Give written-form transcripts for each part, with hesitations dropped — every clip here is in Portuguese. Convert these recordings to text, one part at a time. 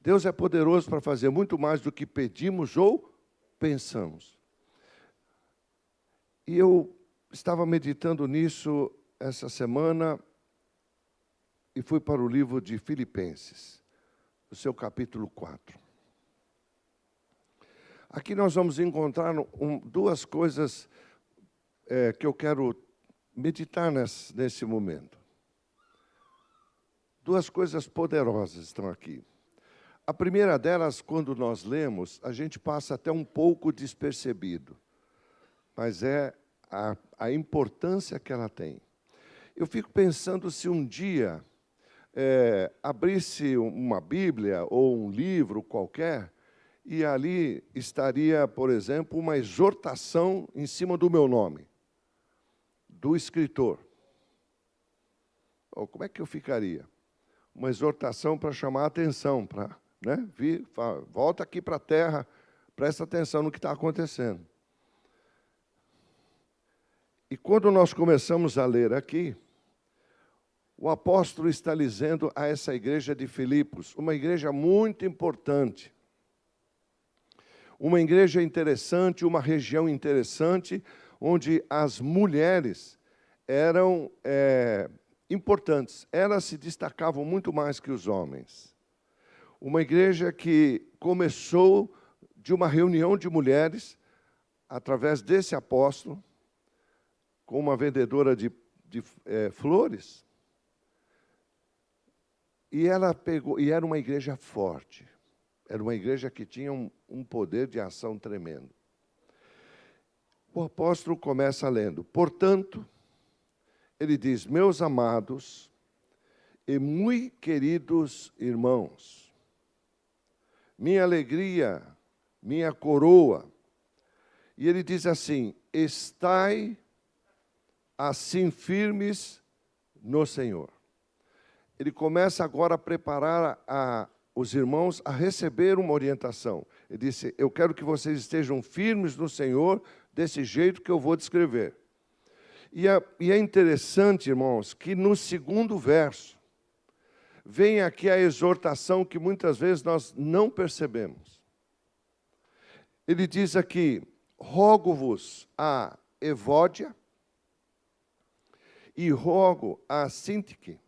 Deus é poderoso para fazer muito mais do que pedimos ou pensamos. E eu estava meditando nisso essa semana e fui para o livro de Filipenses, o seu capítulo 4. Aqui nós vamos encontrar duas coisas que eu quero meditar nesse momento. Duas coisas poderosas estão aqui. A primeira delas, quando nós lemos, a gente passa até um pouco despercebido, mas é a importância que ela tem. Eu fico pensando se um dia abrisse uma Bíblia ou um livro qualquer, e ali estaria, por exemplo, uma exortação em cima do meu nome, do escritor. Como é que eu ficaria? Uma exortação para chamar a atenção, para vir, volta aqui para a terra, presta atenção no que está acontecendo. E quando nós começamos a ler aqui, o apóstolo está dizendo a essa igreja de Filipos, uma igreja muito importante, uma igreja interessante, uma região interessante, onde as mulheres eram importantes. Elas se destacavam muito mais que os homens. Uma igreja que começou de uma reunião de mulheres, através desse apóstolo, com uma vendedora de flores, e era uma igreja forte. Era uma igreja que tinha um poder de ação tremendo. O apóstolo começa lendo, portanto, ele diz, meus amados e muito queridos irmãos, minha alegria, minha coroa. E ele diz assim, estai assim firmes no Senhor. Ele começa agora a preparar os irmãos a receber uma orientação. Ele disse, eu quero que vocês estejam firmes no Senhor, desse jeito que eu vou descrever. E é interessante, irmãos, que no segundo verso, vem aqui a exortação que muitas vezes nós não percebemos. Ele diz aqui, rogo-vos a Evódia e rogo a Sintique,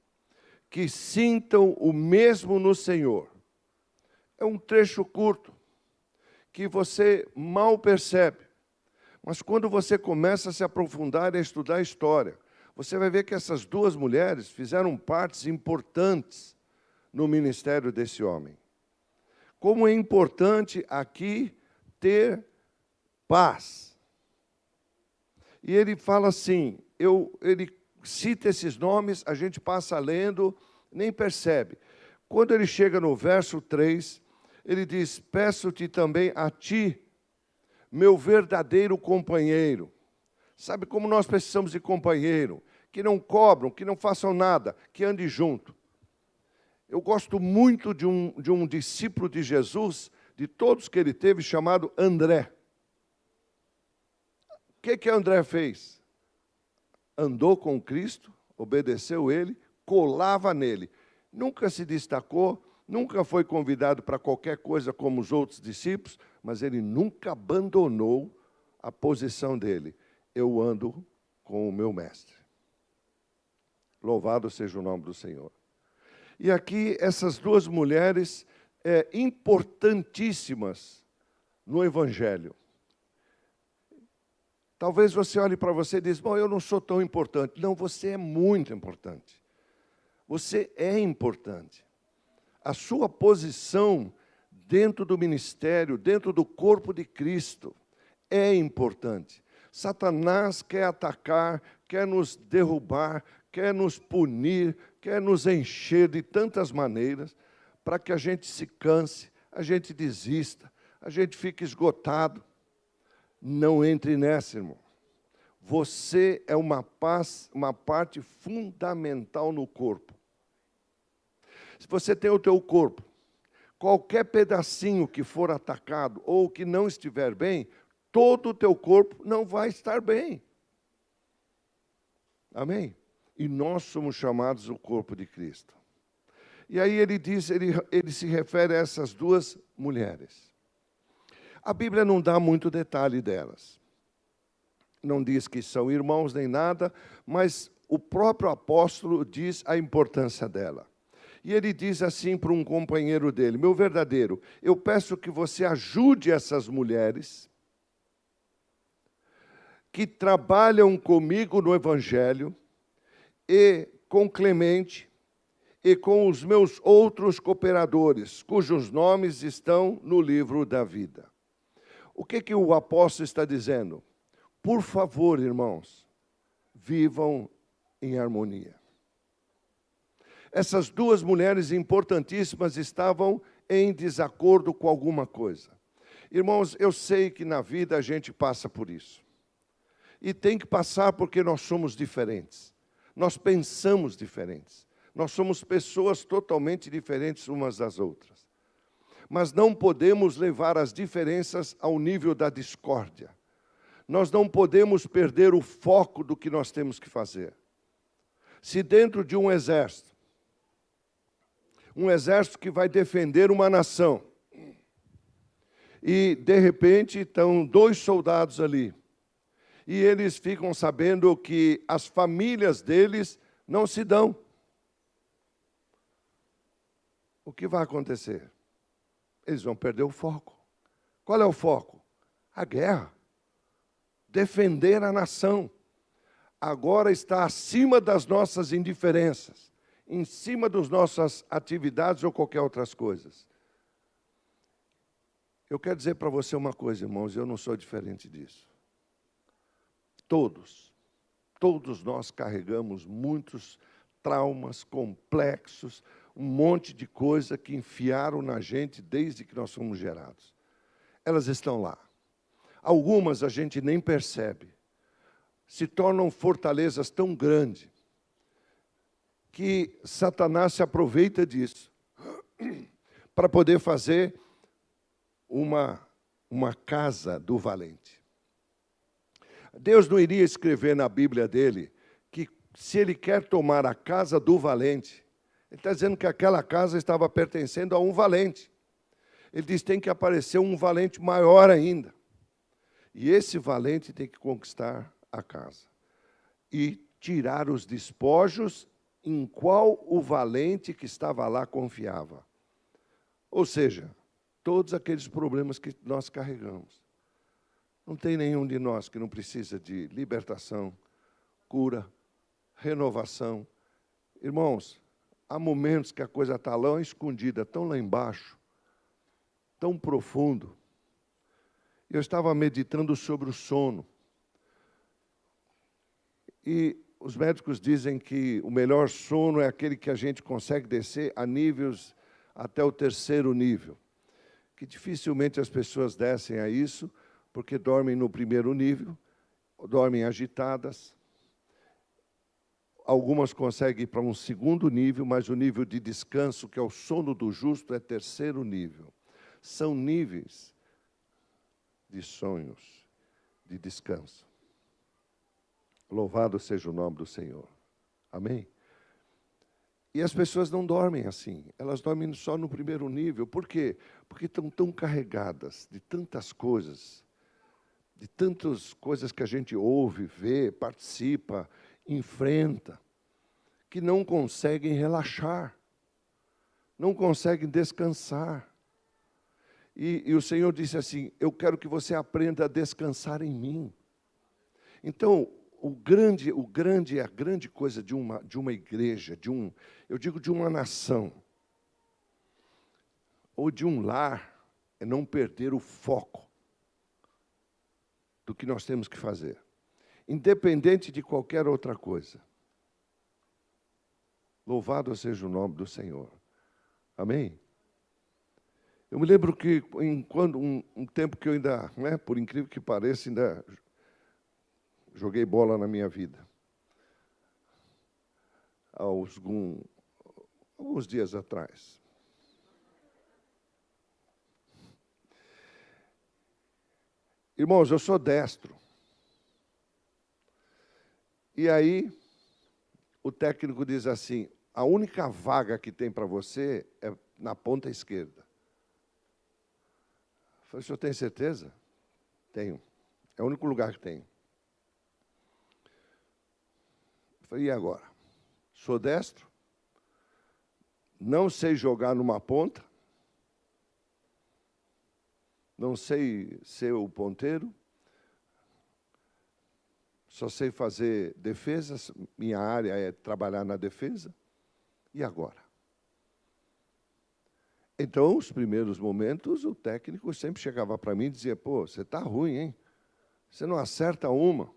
que sintam o mesmo no Senhor. É um trecho curto, que você mal percebe. Mas quando você começa a se aprofundar e a estudar a história, você vai ver que essas duas mulheres fizeram partes importantes no ministério desse homem. Como é importante aqui ter paz. E ele fala assim, ele cita esses nomes, a gente passa lendo, nem percebe. Quando ele chega no verso 3, ele diz, peço-te também a ti, meu verdadeiro companheiro. Sabe como nós precisamos de companheiro? Que não cobram, que não façam nada, que ande junto. Eu gosto muito de um discípulo de Jesus, de todos que ele teve, chamado André. O que André fez? Andou com Cristo, obedeceu ele, colava nele. Nunca se destacou, nunca foi convidado para qualquer coisa como os outros discípulos, mas ele nunca abandonou a posição dele. Eu ando com o meu mestre. Louvado seja o nome do Senhor. E aqui essas duas mulheres importantíssimas no Evangelho. Talvez você olhe para você e diz, bom, eu não sou tão importante. Não, você é muito importante. Você é importante. A sua posição dentro do ministério, dentro do corpo de Cristo, é importante. Satanás quer atacar, quer nos derrubar, quer nos punir, quer nos encher de tantas maneiras, para que a gente se canse, a gente desista, a gente fique esgotado. Não entre nessa, irmão. Você é uma parte fundamental no corpo. Se você tem o teu corpo, qualquer pedacinho que for atacado ou que não estiver bem, todo o teu corpo não vai estar bem. Amém? E nós somos chamados o corpo de Cristo. E aí ele diz, ele se refere a essas duas mulheres. A Bíblia não dá muito detalhe delas. Não diz que são irmãos nem nada, mas o próprio apóstolo diz a importância dela. E ele diz assim para um companheiro dele: meu verdadeiro, eu peço que você ajude essas mulheres que trabalham comigo no Evangelho e com Clemente e com os meus outros cooperadores, cujos nomes estão no livro da vida. O que o apóstolo está dizendo? Por favor, irmãos, vivam em harmonia. Essas duas mulheres importantíssimas estavam em desacordo com alguma coisa. Irmãos, eu sei que na vida a gente passa por isso. E tem que passar porque nós somos diferentes. Nós pensamos diferentes. Nós somos pessoas totalmente diferentes umas das outras. Mas não podemos levar as diferenças ao nível da discórdia. Nós não podemos perder o foco do que nós temos que fazer. Se dentro de um exército que vai defender uma nação, e de repente estão 2 soldados ali, e eles ficam sabendo que as famílias deles não se dão, o que vai acontecer? Eles vão perder o foco. Qual é o foco? A guerra. Defender a nação. Agora está acima das nossas indiferenças, em cima das nossas atividades ou qualquer outras coisas. Eu quero dizer para você uma coisa, irmãos, eu não sou diferente disso. Todos nós carregamos muitos traumas complexos, um monte de coisa que enfiaram na gente desde que nós fomos gerados. Elas estão lá. Algumas a gente nem percebe. Se tornam fortalezas tão grandes que Satanás se aproveita disso para poder fazer uma casa do valente. Deus não iria escrever na Bíblia dele que se ele quer tomar a casa do valente, ele está dizendo que aquela casa estava pertencendo a um valente. Ele diz que tem que aparecer um valente maior ainda. E esse valente tem que conquistar a casa. E tirar os despojos em qual o valente que estava lá confiava. Ou seja, todos aqueles problemas que nós carregamos. Não tem nenhum de nós que não precisa de libertação, cura, renovação. Irmãos, há momentos que a coisa está lá escondida, tão lá embaixo, tão profundo. Eu estava meditando sobre o sono. E os médicos dizem que o melhor sono é aquele que a gente consegue descer a níveis até o 3º nível. Que dificilmente as pessoas descem a isso, porque dormem no 1º nível, dormem agitadas. Algumas conseguem ir para um 2º nível, mas o nível de descanso, que é o sono do justo, é 3º nível. São níveis de sonhos, de descanso. Louvado seja o nome do Senhor. Amém? E as pessoas não dormem assim. Elas dormem só no 1º nível. Por quê? Porque estão tão carregadas de tantas coisas que a gente ouve, vê, participa, enfrenta, que não conseguem relaxar, não conseguem descansar. E o Senhor disse assim: eu quero que você aprenda a descansar em mim. Então, a grande coisa de uma igreja, eu digo de uma nação, ou de um lar, é não perder o foco do que nós temos que fazer, independente de qualquer outra coisa. Louvado seja o nome do Senhor. Amém? Eu me lembro que, um tempo que eu ainda, por incrível que pareça, ainda joguei bola na minha vida. Alguns dias atrás. Irmãos, eu sou destro. E aí, o técnico diz assim: a única vaga que tem para você é na ponta esquerda. Eu falei, o senhor tem certeza? Tenho. É o único lugar que tem. Eu falei, e agora? Sou destro? Não sei jogar numa ponta? Não sei ser o ponteiro? Só sei fazer defesas, minha área é trabalhar na defesa. E agora? Então, os primeiros momentos, o técnico sempre chegava para mim e dizia, pô, você está ruim, hein? Você não acerta uma.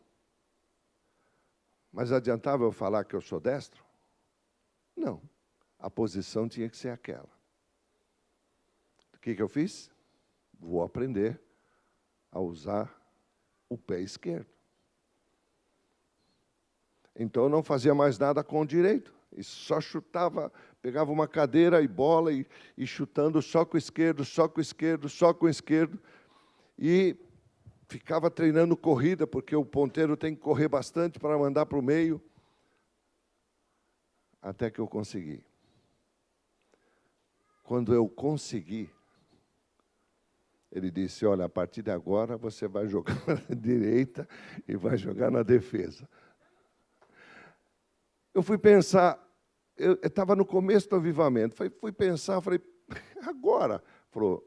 Mas adiantava eu falar que eu sou destro? Não. A posição tinha que ser aquela. O que eu fiz? Vou aprender a usar o pé esquerdo. Então, eu não fazia mais nada com o direito. E só chutava, pegava uma cadeira e bola e chutando só com o esquerdo, só com o esquerdo, só com o esquerdo. E ficava treinando corrida, porque o ponteiro tem que correr bastante para mandar para o meio. Até que eu consegui. Quando eu consegui, ele disse, olha, a partir de agora você vai jogar na direita e vai jogar na defesa. Eu fui pensar, eu estava no começo do avivamento, fui pensar, falei, agora?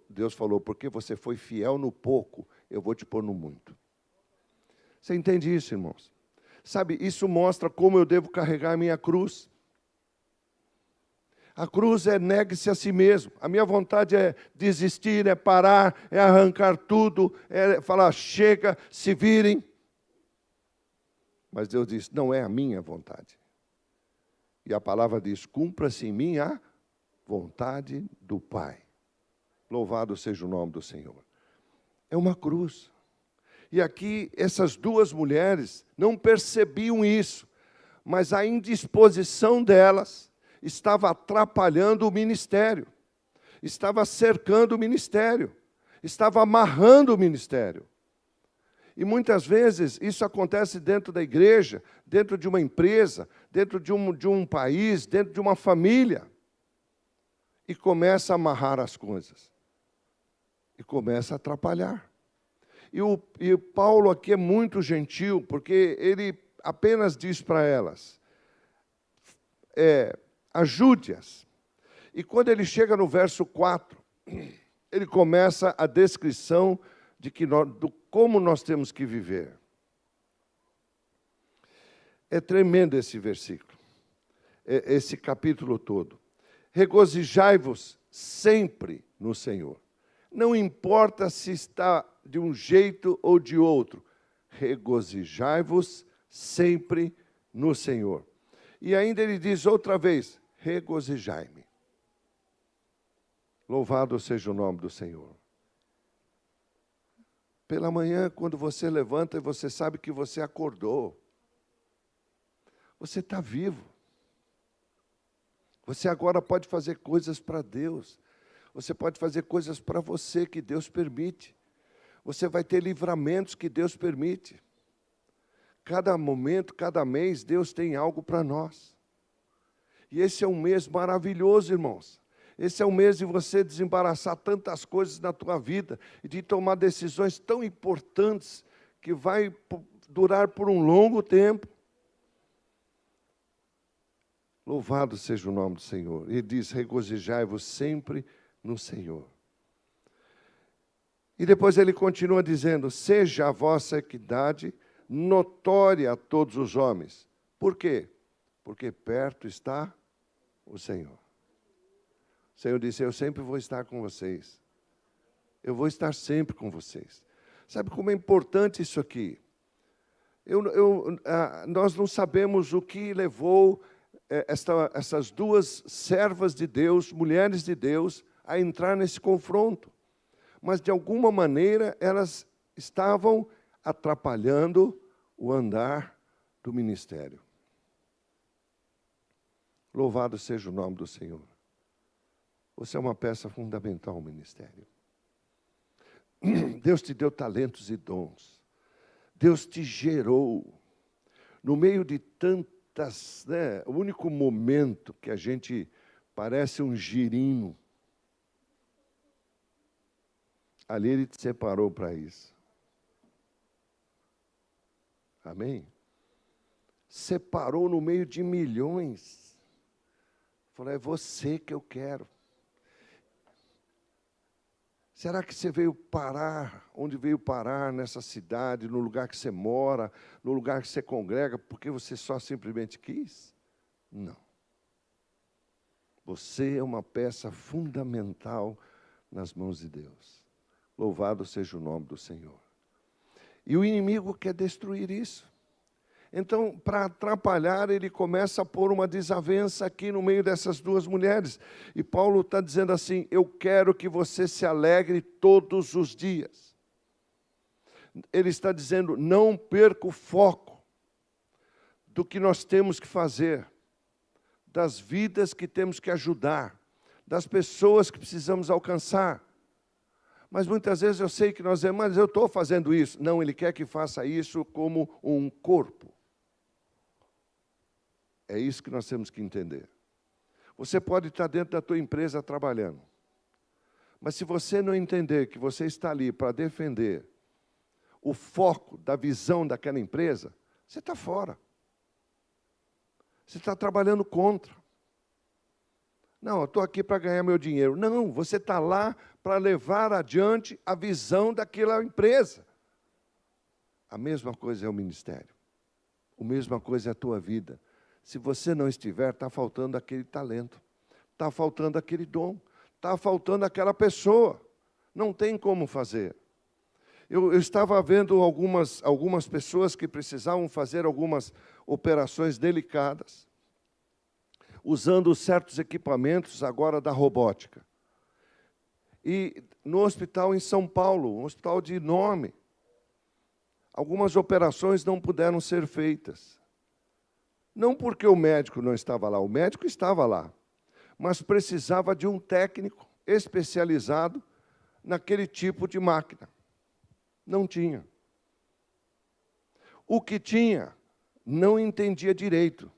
Deus falou, porque você foi fiel no pouco, eu vou te pôr no muito. Você entende isso, irmãos? Sabe, isso mostra como eu devo carregar a minha cruz. A cruz é negue-se a si mesmo. A minha vontade é desistir, é parar, é arrancar tudo, é falar, chega, se virem. Mas Deus diz, não é a minha vontade. E a palavra diz, cumpra-se em mim a vontade do Pai. Louvado seja o nome do Senhor. É uma cruz. E aqui, essas duas mulheres não percebiam isso, mas a indisposição delas estava atrapalhando o ministério, estava cercando o ministério, estava amarrando o ministério. E muitas vezes isso acontece dentro da igreja, dentro de uma empresa, dentro de um país, dentro de uma família. E começa a amarrar as coisas. E começa a atrapalhar. E o Paulo aqui é muito gentil, porque ele apenas diz para elas, ajude-as. E quando ele chega no verso 4, ele começa a descrição de como nós temos que viver. É tremendo esse versículo, esse capítulo todo. Regozijai-vos sempre no Senhor. Não importa se está de um jeito ou de outro. Regozijai-vos sempre no Senhor. E ainda ele diz outra vez, regozijai-me. Louvado seja o nome do Senhor. Pela manhã, quando você levanta e você sabe que você acordou, você está vivo. Você agora pode fazer coisas para Deus. Você pode fazer coisas para você que Deus permite. Você vai ter livramentos que Deus permite. Cada momento, cada mês, Deus tem algo para nós. E esse é um mês maravilhoso, irmãos. Esse é o mês de você desembaraçar tantas coisas na tua vida e de tomar decisões tão importantes que vai durar por um longo tempo. Louvado seja o nome do Senhor. Ele diz, regozijai-vos sempre no Senhor. E depois ele continua dizendo, seja a vossa equidade notória a todos os homens. Por quê? Porque perto está o Senhor. O Senhor disse, eu sempre vou estar com vocês. Eu vou estar sempre com vocês. Sabe como é importante isso aqui? Nós não sabemos o que levou essas duas servas de Deus, mulheres de Deus, a entrar nesse confronto. Mas, de alguma maneira, elas estavam atrapalhando o andar do ministério. Louvado seja o nome do Senhor. Você é uma peça fundamental no ministério. Deus te deu talentos e dons. Deus te gerou. No meio de né, o único momento que a gente parece um girino, ali Ele te separou para isso. Amém? Separou no meio de milhões. Falou, é você que eu quero. Será que você veio parar, onde veio parar, nessa cidade, no lugar que você mora, no lugar que você congrega, porque você só simplesmente quis? Não. Você é uma peça fundamental nas mãos de Deus. Louvado seja o nome do Senhor. E o inimigo quer destruir isso. Então, para atrapalhar, ele começa a pôr uma desavença aqui no meio dessas duas mulheres. E Paulo está dizendo assim, eu quero que você se alegre todos os dias. Ele está dizendo, não perca o foco do que nós temos que fazer, das vidas que temos que ajudar, das pessoas que precisamos alcançar. Mas muitas vezes eu sei que nós dizemos, mas eu estou fazendo isso. Não, ele quer que faça isso como um corpo. É isso que nós temos que entender. Você pode estar dentro da tua empresa trabalhando, mas se você não entender que você está ali para defender o foco da visão daquela empresa, você está fora. Você está trabalhando contra. Não, eu estou aqui para ganhar meu dinheiro. Não, você está lá para levar adiante a visão daquela empresa. A mesma coisa é o ministério. A mesma coisa é a tua vida. Se você não estiver, está faltando aquele talento, está faltando aquele dom, está faltando aquela pessoa. Não tem como fazer. Eu estava vendo algumas pessoas que precisavam fazer algumas operações delicadas, usando certos equipamentos agora da robótica. E no hospital em São Paulo, um hospital de nome, algumas operações não puderam ser feitas. Não porque o médico não estava lá, o médico estava lá, mas precisava de um técnico especializado naquele tipo de máquina. Não tinha. O que tinha, não entendia direito.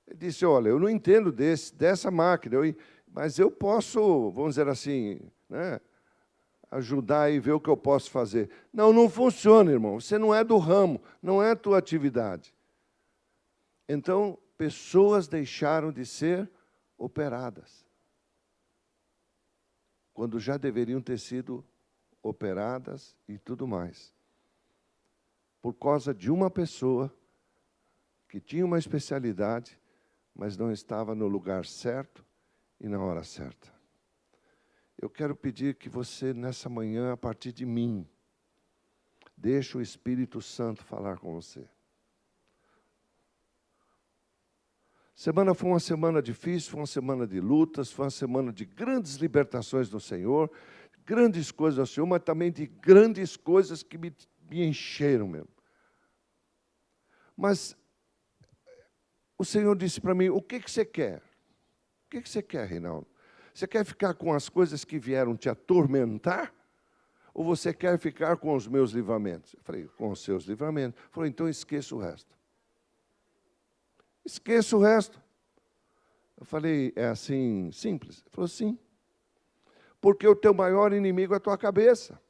Ele disse, olha, eu não entendo dessa máquina, mas eu posso, vamos dizer assim, né, ajudar e ver o que eu posso fazer. Não, não funciona, irmão. Você não é do ramo, não é a tua atividade. Então, pessoas deixaram de ser operadas, quando já deveriam ter sido operadas e tudo mais. Por causa de uma pessoa que tinha uma especialidade, mas não estava no lugar certo e na hora certa. Eu quero pedir que você, nessa manhã, a partir de mim, deixe o Espírito Santo falar com você. Semana foi uma semana difícil, foi uma semana de lutas, foi uma semana de grandes libertações do Senhor, grandes coisas do Senhor, mas também de grandes coisas que me encheram mesmo. Mas o Senhor disse para mim, o que você quer? O que você quer, Reinaldo? Você quer ficar com as coisas que vieram te atormentar? Ou você quer ficar com os meus livramentos? Eu falei, com os seus livramentos. Ele falou, então esqueça o resto. Esqueça o resto. Eu falei, é assim, simples? Ele falou, sim. Porque o teu maior inimigo é a tua cabeça.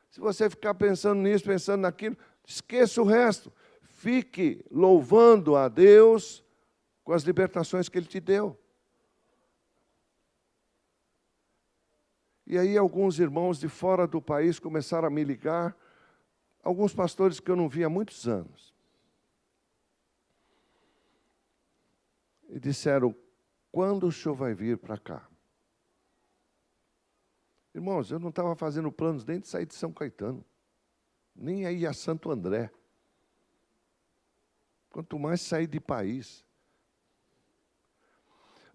Se você ficar pensando nisso, pensando naquilo, esqueça o resto. Fique louvando a Deus com as libertações que Ele te deu. E aí alguns irmãos de fora do país começaram a me ligar, alguns pastores que eu não via há muitos anos. E disseram, quando o senhor vai vir para cá? Irmãos, eu não estava fazendo planos nem de sair de São Caetano, nem aí a Santo André. Quanto mais sair de país.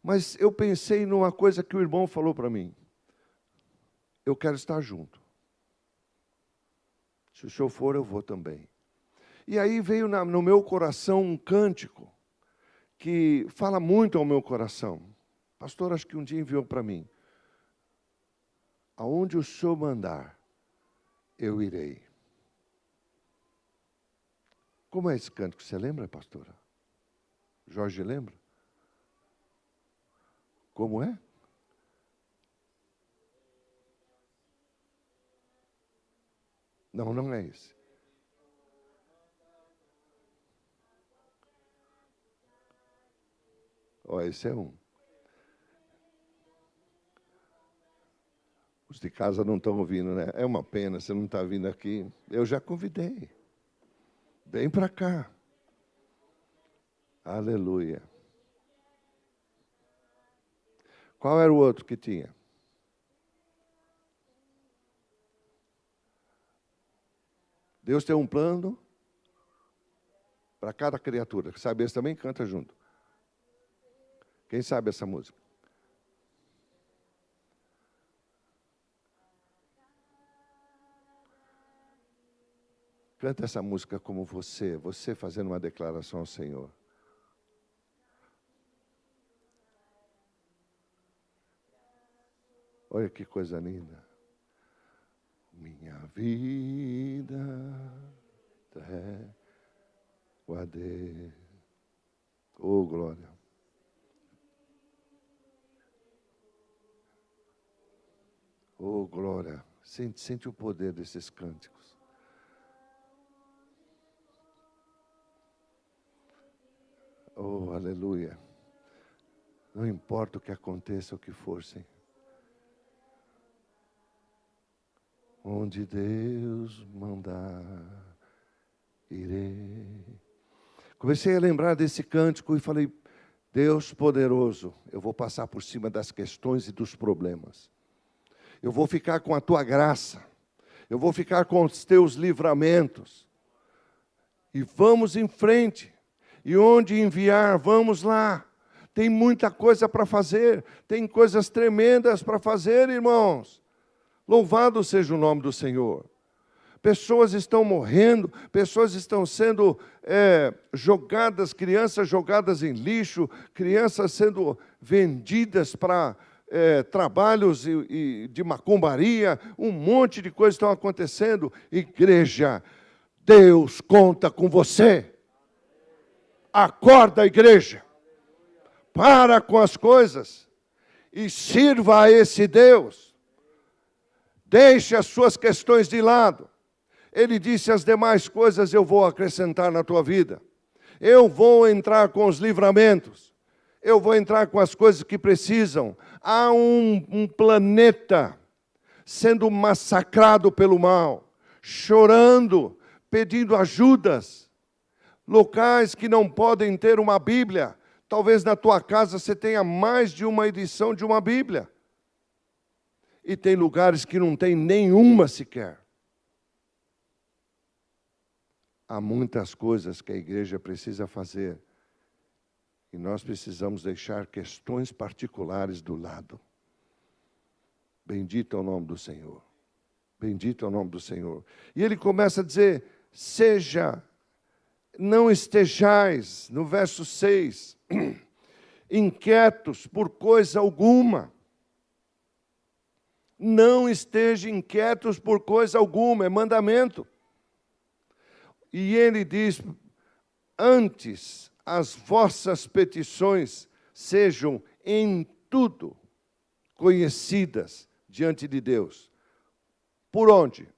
Mas eu pensei numa coisa que o irmão falou para mim. Eu quero estar junto. Se o senhor for, eu vou também. E aí veio no meu coração um cântico que fala muito ao meu coração. Pastor, acho que um dia enviou para mim. Aonde o senhor mandar, eu irei. Como é esse cântico? Você lembra, pastora? Jorge lembra? Como é? Não, não é esse. Ó, esse é um. Os de casa não estão ouvindo, né? É uma pena, você não está vindo aqui. Eu já convidei. Vem para cá. Aleluia. Qual era o outro que tinha? Deus tem um plano para cada criatura. Sabe, esse também canta junto. Quem sabe essa música? Canta essa música como você fazendo uma declaração ao Senhor. Olha que coisa linda. Minha vida guardei. Oh, glória. Oh, glória. Sente o poder desses cânticos. Oh, aleluia. Não importa o que aconteça, o que for, Senhor. Onde Deus mandar, irei. Comecei a lembrar desse cântico e falei, Deus poderoso, eu vou passar por cima das questões e dos problemas. Eu vou ficar com a tua graça. Eu vou ficar com os teus livramentos. E vamos em frente. E onde enviar, vamos lá. Tem muita coisa para fazer. Tem coisas tremendas para fazer, irmãos. Louvado seja o nome do Senhor. Pessoas estão morrendo, pessoas estão sendo jogadas, crianças jogadas em lixo, crianças sendo vendidas para trabalhos de macumbaria, um monte de coisas estão acontecendo. Igreja, Deus conta com você. Acorda, igreja. Para com as coisas e sirva a esse Deus. Deixe as suas questões de lado. Ele disse, as demais coisas eu vou acrescentar na tua vida. Eu vou entrar com os livramentos. Eu vou entrar com as coisas que precisam. Há um planeta sendo massacrado pelo mal, chorando, pedindo ajudas. Locais que não podem ter uma Bíblia. Talvez na tua casa você tenha mais de uma edição de uma Bíblia. E tem lugares que não tem nenhuma sequer. Há muitas coisas que a igreja precisa fazer. E nós precisamos deixar questões particulares do lado. Bendito é o nome do Senhor. Bendito é o nome do Senhor. E ele começa a dizer, não estejais, no verso 6, inquietos por coisa alguma. Não estejam inquietos por coisa alguma, é mandamento. E ele diz, antes as vossas petições sejam em tudo conhecidas diante de Deus. Por onde?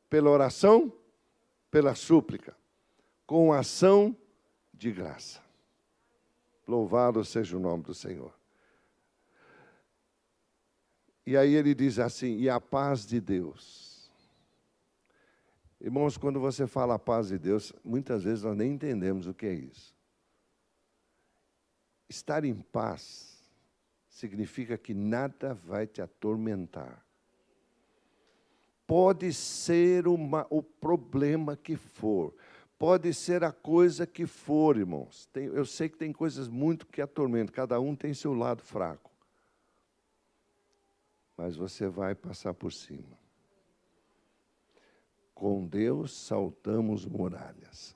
Pela oração, pela súplica, com ação de graça. Louvado seja o nome do Senhor. E aí ele diz assim, e a paz de Deus. Irmãos, quando você fala a paz de Deus, muitas vezes nós nem entendemos o que é isso. Estar em paz significa que nada vai te atormentar. Pode ser o problema que for, pode ser a coisa que for, irmãos. Eu sei que tem coisas muito que atormentam, cada um tem seu lado fraco. Mas você vai passar por cima. Com Deus saltamos muralhas.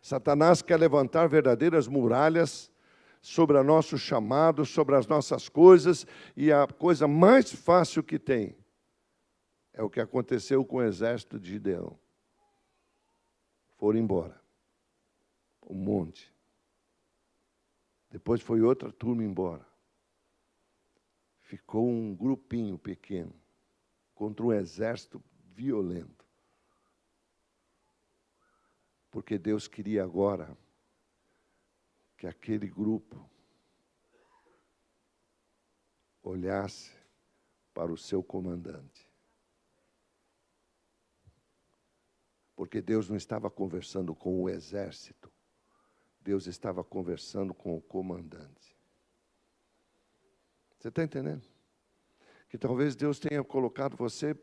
Satanás quer levantar verdadeiras muralhas sobre o nosso chamado, sobre as nossas coisas, e a coisa mais fácil que tem é o que aconteceu com o exército de Gideão. Foram embora. Um monte. Depois foi outra turma embora. Ficou um grupinho pequeno contra um exército violento. Porque Deus queria agora que aquele grupo olhasse para o seu comandante. Porque Deus não estava conversando com o exército, Deus estava conversando com o comandante. Você está entendendo? Que talvez Deus tenha colocado você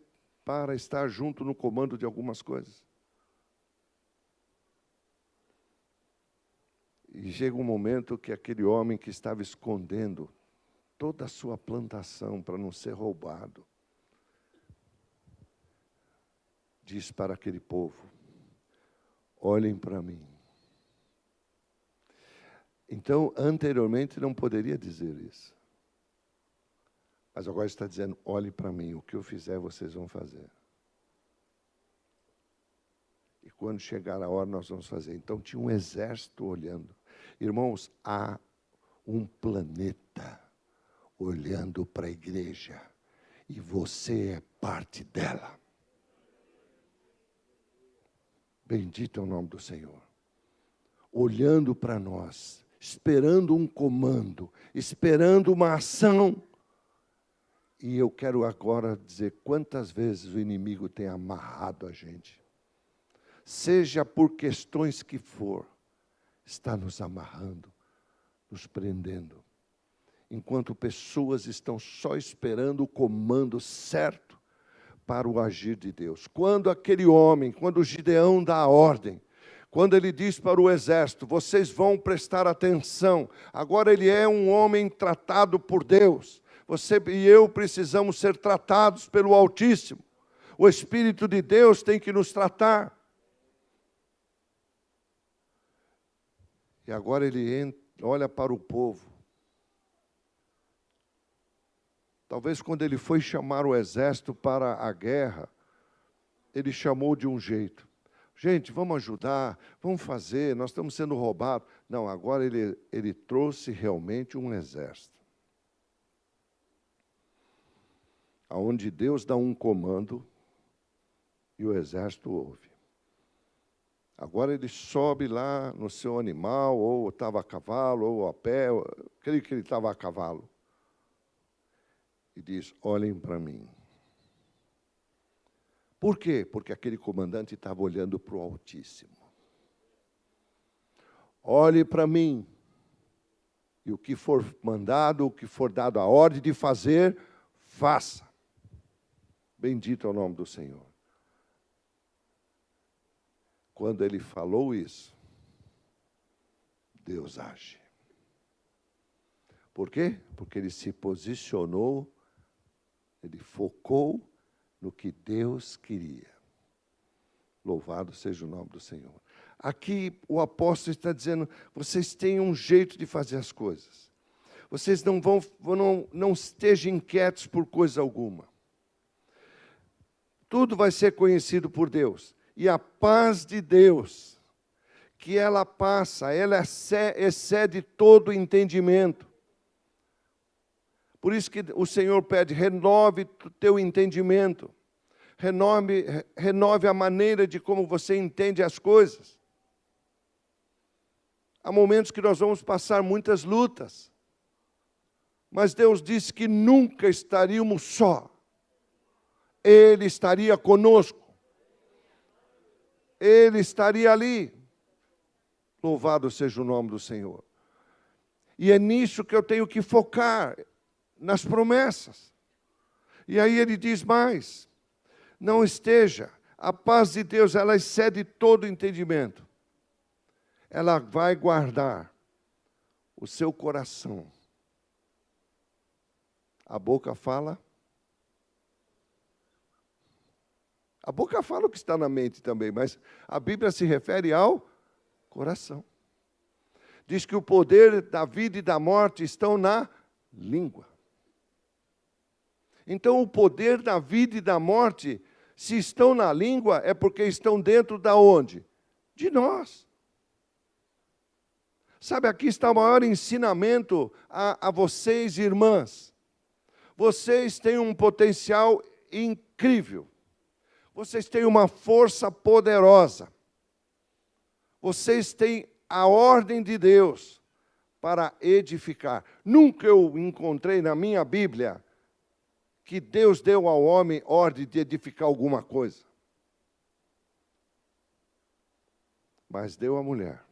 para estar junto no comando de algumas coisas. E chega um momento que aquele homem que estava escondendo toda a sua plantação para não ser roubado, diz para aquele povo: olhem para mim. Então, anteriormente não poderia dizer isso. Mas agora está dizendo: olhem para mim, o que eu fizer vocês vão fazer. E quando chegar a hora nós vamos fazer. Então tinha um exército olhando. Irmãos, há um planeta olhando para a igreja. E você é parte dela. Bendito é o nome do Senhor. Olhando para nós, esperando um comando, esperando uma ação. E eu quero agora dizer quantas vezes o inimigo tem amarrado a gente. Seja por questões que for, está nos amarrando, nos prendendo. Enquanto pessoas estão só esperando o comando certo para o agir de Deus. Quando aquele homem, quando o Gideão dá a ordem, quando ele diz para o exército: vocês vão prestar atenção, agora ele é um homem tratado por Deus. Você e eu precisamos ser tratados pelo Altíssimo. O Espírito de Deus tem que nos tratar. E agora ele olha para o povo. Talvez quando ele foi chamar o exército para a guerra, ele chamou de um jeito. Gente, vamos ajudar, vamos fazer, nós estamos sendo roubados. Não, agora ele trouxe realmente um exército. Onde Deus dá um comando e o exército ouve. Agora ele sobe lá no seu animal, ou estava a cavalo, ou a pé, creio que ele estava a cavalo. E diz: olhem para mim. Por quê? Porque aquele comandante estava olhando para o Altíssimo. Olhe para mim. E o que for mandado, o que for dado a ordem de fazer, faça. Bendito é o nome do Senhor. Quando ele falou isso, Deus age. Por quê? Porque ele se posicionou, ele focou no que Deus queria. Louvado seja o nome do Senhor. Aqui o apóstolo está dizendo: vocês têm um jeito de fazer as coisas. Vocês não estejam inquietos por coisa alguma. Tudo vai ser conhecido por Deus. E a paz de Deus, que ela passa, ela excede todo entendimento. Por isso que o Senhor pede: renove o teu entendimento. Renove a maneira de como você entende as coisas. Há momentos que nós vamos passar muitas lutas. Mas Deus disse que nunca estaríamos só. Ele estaria conosco. Ele estaria ali. Louvado seja o nome do Senhor. E é nisso que eu tenho que focar, nas promessas. E aí ele diz mais: não esteja, a paz de Deus, ela excede todo entendimento. Ela vai guardar o seu coração. A boca fala. A boca fala o que está na mente também, mas a Bíblia se refere ao coração. Diz que o poder da vida e da morte estão na língua. Então, o poder da vida e da morte, se estão na língua, é porque estão dentro da onde? De nós. Sabe, aqui está o maior ensinamento a vocês, irmãs. Vocês têm um potencial incrível. Vocês têm uma força poderosa. Vocês têm a ordem de Deus para edificar. Nunca eu encontrei na minha Bíblia que Deus deu ao homem ordem de edificar alguma coisa. Mas deu à mulher.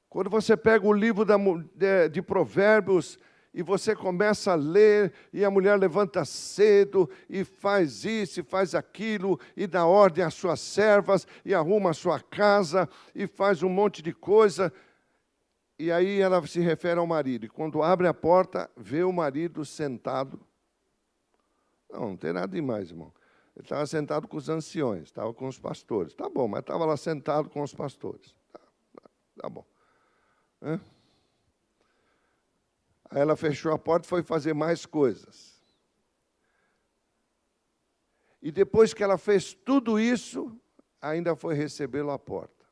Quando você pega o livro de Provérbios e você começa a ler, e a mulher levanta cedo, e faz isso, e faz aquilo, e dá ordem às suas servas, e arruma a sua casa, e faz um monte de coisa, e aí ela se refere ao marido, e quando abre a porta, vê o marido sentado. Não tem nada demais, irmão. Ele estava sentado com os anciões, estava com os pastores. Tá bom, mas estava lá sentado com os pastores. Tá bom. Aí ela fechou a porta e foi fazer mais coisas. E depois que ela fez tudo isso, ainda foi recebê-lo à porta.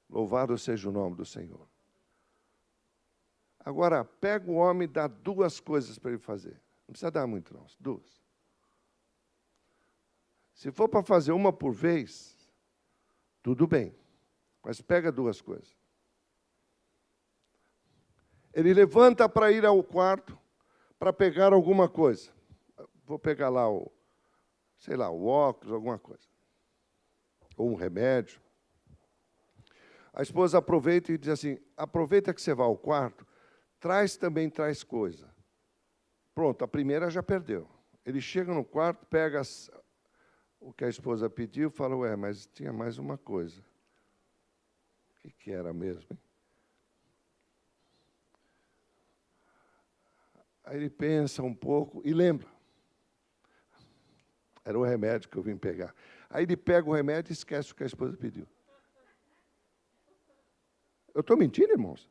Louvado seja o nome do Senhor. Agora, pega o homem e dá duas coisas para ele fazer. Não precisa dar muito, não. Duas. Se for para fazer uma por vez, tudo bem. Mas pega duas coisas. Ele levanta para ir ao quarto, para pegar alguma coisa. Vou pegar lá o óculos, alguma coisa. Ou um remédio. A esposa aproveita e diz assim, aproveita que você vai ao quarto, traz coisa. Pronto, a primeira já perdeu. Ele chega no quarto, pega o que a esposa pediu e fala, ué, mas tinha mais uma coisa. O que era mesmo, hein? Aí ele pensa um pouco e lembra. Era o remédio que eu vim pegar. Aí ele pega o remédio e esquece o que a esposa pediu. Eu estou mentindo, irmãos?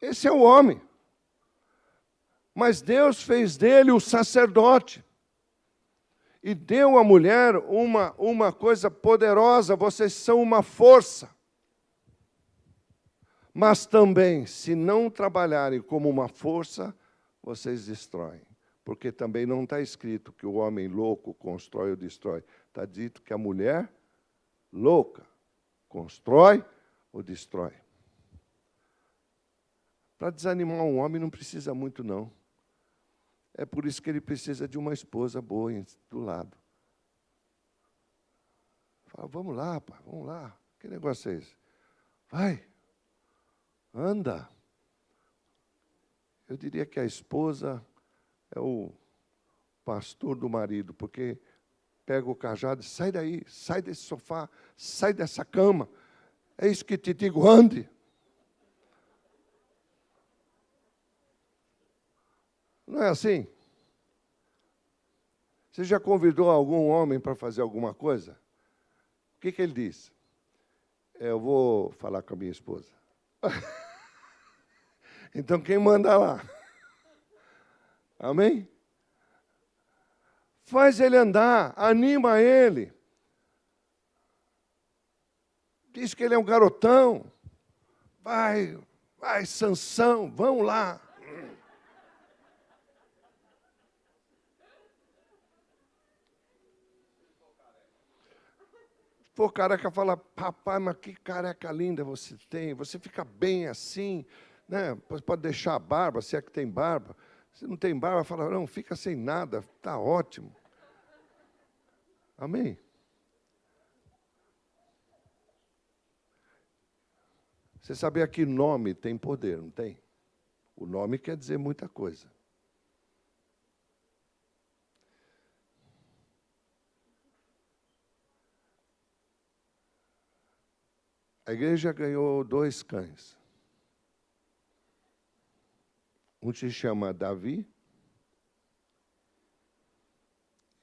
Esse é o homem. Mas Deus fez dele o sacerdote. E deu à mulher uma coisa poderosa. Vocês são uma força. Mas também, se não trabalharem como uma força, vocês destroem. Porque também não está escrito que o homem louco constrói ou destrói. Está dito que a mulher louca constrói ou destrói. Para desanimar um homem não precisa muito, não. É por isso que ele precisa de uma esposa boa do lado. Fala, vamos lá, pai, vamos lá. Que negócio é esse? Vai. Anda. Eu diria que a esposa é o pastor do marido, porque pega o cajado e sai daí, sai desse sofá, sai dessa cama. É isso que te digo, ande. Não é assim? Você já convidou algum homem para fazer alguma coisa? O que ele diz? Eu vou falar com a minha esposa. Então, quem manda lá? Amém? Faz ele andar, anima ele. Diz que ele é um garotão. Vai, Sansão, vamos lá. For careca, fala, papai, mas que careca linda você tem. Você fica bem assim, né? Pode deixar a barba, se é que tem barba. Se não tem barba, fala, não, fica sem nada, está ótimo. Amém? Você sabia que nome tem poder, não tem? O nome quer dizer muita coisa. A igreja ganhou 2 cães. Um se chama Davi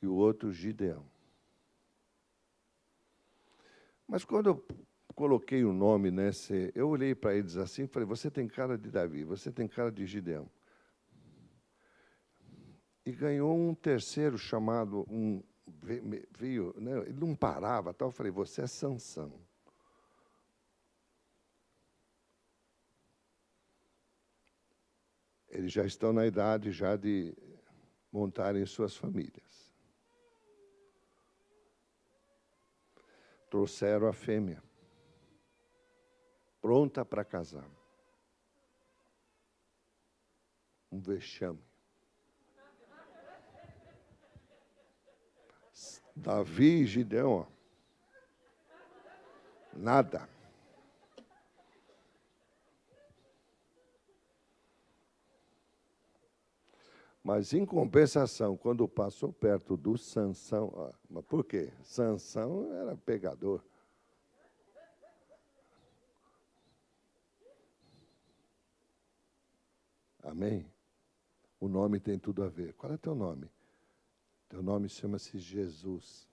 e o outro Gideão. Mas quando eu coloquei o nome nesse, eu olhei para eles assim e falei, você tem cara de Davi, você tem cara de Gideão. E ganhou um terceiro chamado, um veio, né, ele não parava, tal. Eu falei, você é Sansão. Eles já estão na idade já de montarem suas famílias. Trouxeram a fêmea, pronta para casar. Um vexame. Davi e Gideão, ó, nada. Mas, em compensação, quando passou perto do Sansão, ó, mas por quê? Sansão era pegador. Amém? O nome tem tudo a ver. Qual é teu nome? Teu nome chama-se Jesus.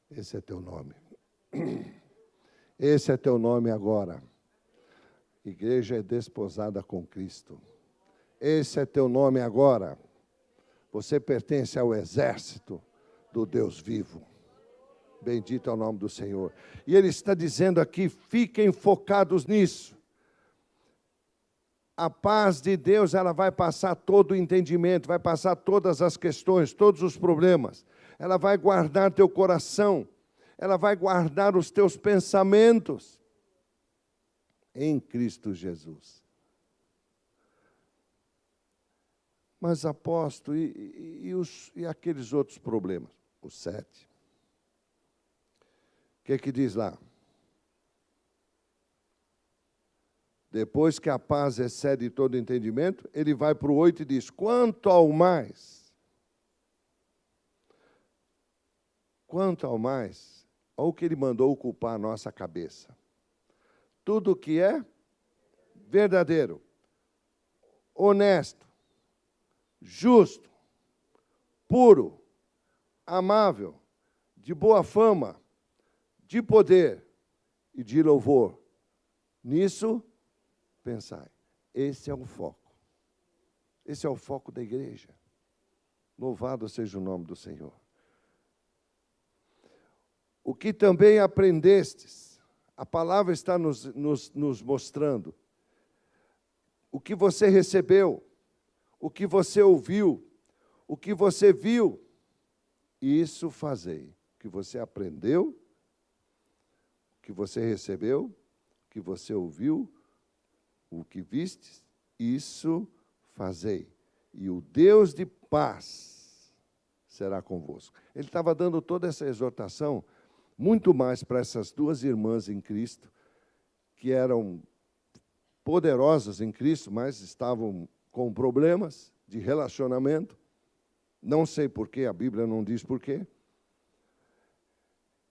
Esse é teu nome. Esse é teu nome agora. Igreja é desposada com Cristo. Esse é teu nome agora. Você pertence ao exército do Deus vivo. Bendito é o nome do Senhor. E Ele está dizendo aqui, fiquem focados nisso. A paz de Deus, ela vai passar todo o entendimento, vai passar todas as questões, todos os problemas. Ela vai guardar teu coração, ela vai guardar os teus pensamentos em Cristo Jesus. Mas, apóstolo, e aqueles outros problemas? Os 7. O que diz lá? Depois que a paz excede todo entendimento, ele vai para o 8 e diz, quanto ao mais, olha o que ele mandou ocupar a nossa cabeça. Tudo que é verdadeiro, honesto, justo, puro, amável, de boa fama, de poder e de louvor. Nisso, pensai. Esse é o foco. Esse é o foco da igreja. Louvado seja o nome do Senhor. O que também aprendestes, a palavra está nos mostrando. O que você recebeu, o que você ouviu, o que você viu, isso fazei. O que você aprendeu, o que você recebeu, o que você ouviu, o que vistes, isso fazei. E o Deus de paz será convosco. Ele estava dando toda essa exortação, muito mais para essas duas irmãs em Cristo, que eram poderosas em Cristo, mas estavam com problemas de relacionamento. Não sei porquê, a Bíblia não diz porquê.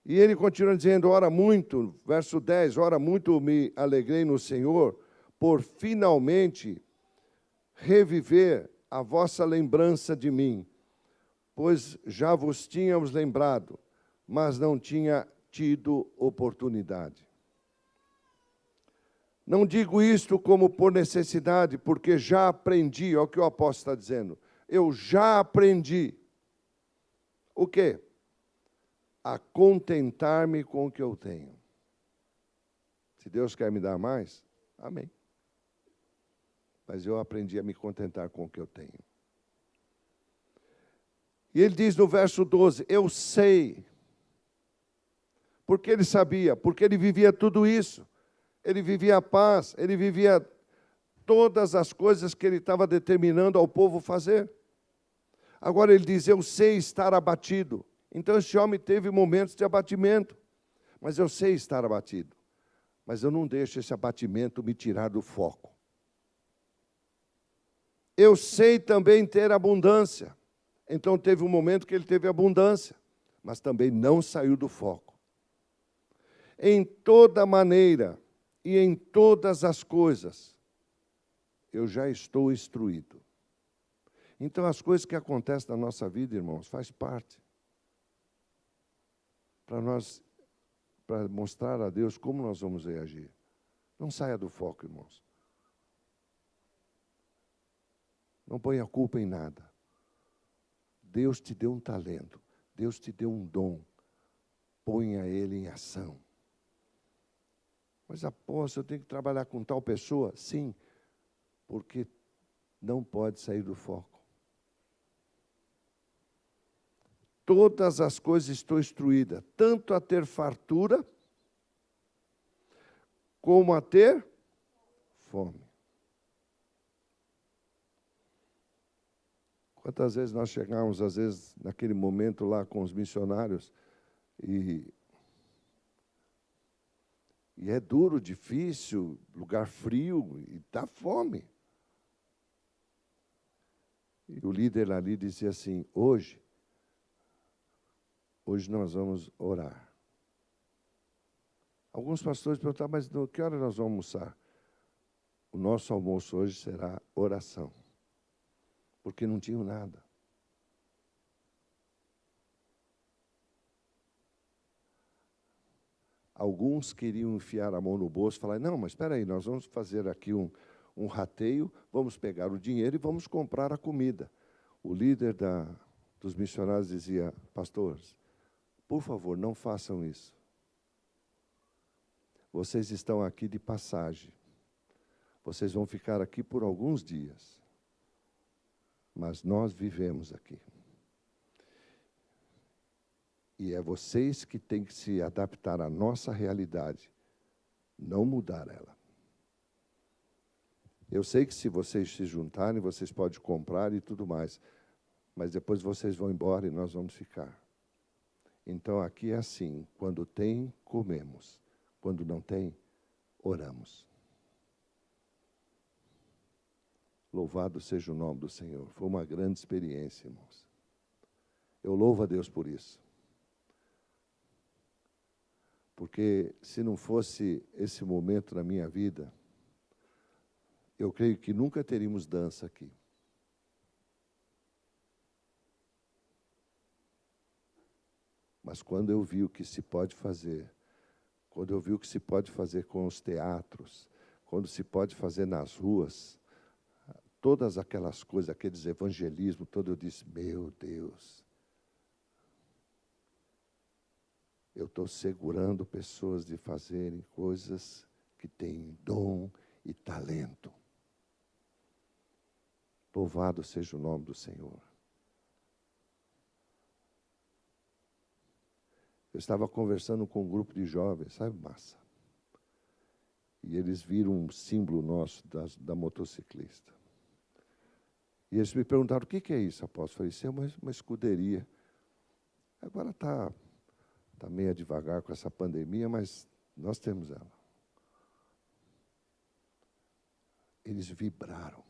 E ele continua dizendo, ora muito, verso 10, ora muito me alegrei no Senhor, por finalmente reviver a vossa lembrança de mim, pois já vos tínhamos lembrado, mas não tinha tido oportunidade. Não digo isto como por necessidade, porque já aprendi, olha o que o apóstolo está dizendo, eu já aprendi. O quê? A contentar-me com o que eu tenho. Se Deus quer me dar mais, amém. Mas eu aprendi a me contentar com o que eu tenho. E ele diz no verso 12, eu sei. Porque ele sabia, porque ele vivia tudo isso. Ele vivia a paz, ele vivia todas as coisas que ele estava determinando ao povo fazer. Agora ele diz, eu sei estar abatido. Então esse homem teve momentos de abatimento. Mas eu sei estar abatido. Mas eu não deixo esse abatimento me tirar do foco. Eu sei também ter abundância. Então teve um momento que ele teve abundância, mas também não saiu do foco. Em toda maneira e em todas as coisas, eu já estou instruído. Então as coisas que acontecem na nossa vida, irmãos, faz parte. Para mostrar a Deus como nós vamos reagir. Não saia do foco, irmãos. Não ponha culpa em nada. Deus te deu um talento, Deus te deu um dom, ponha ele em ação. Mas apóstolo, eu tenho que trabalhar com tal pessoa? Sim, porque não pode sair do foco. Todas as coisas estou instruída, tanto a ter fartura, como a ter fome. Quantas vezes nós chegamos, às vezes, naquele momento lá com os missionários, e é duro, difícil, lugar frio, e dá fome. E o líder ali dizia assim, hoje nós vamos orar. Alguns pastores perguntaram, mas que hora nós vamos almoçar? O nosso almoço hoje será oração. Porque não tinham nada. Alguns queriam enfiar a mão no bolso e falar, não, mas espera aí, nós vamos fazer aqui um rateio, vamos pegar o dinheiro e vamos comprar a comida. O líder dos missionários dizia, pastores, por favor, não façam isso. Vocês estão aqui de passagem. Vocês vão ficar aqui por alguns dias. Mas nós vivemos aqui. E é vocês que têm que se adaptar à nossa realidade, não mudar ela. Eu sei que se vocês se juntarem, vocês podem comprar e tudo mais, mas depois vocês vão embora e nós vamos ficar. Então aqui é assim, quando tem, comemos. Quando não tem, oramos. Louvado seja o nome do Senhor. Foi uma grande experiência, irmãos. Eu louvo a Deus por isso. Porque se não fosse esse momento na minha vida, eu creio que nunca teríamos dança aqui. Mas quando eu vi o que se pode fazer, quando eu vi o que se pode fazer com os teatros, quando se pode fazer nas ruas, todas aquelas coisas, aqueles evangelismos, todo, eu disse, meu Deus, eu estou segurando pessoas de fazerem coisas que têm dom e talento. Louvado seja o nome do Senhor. Eu estava conversando com um grupo de jovens, sabe, massa? E eles viram um símbolo nosso da motociclista. E eles me perguntaram, o que é isso, apóstolo? Eu falei, isso é uma escuderia. Agora está meio devagar com essa pandemia, mas nós temos ela. Eles vibraram.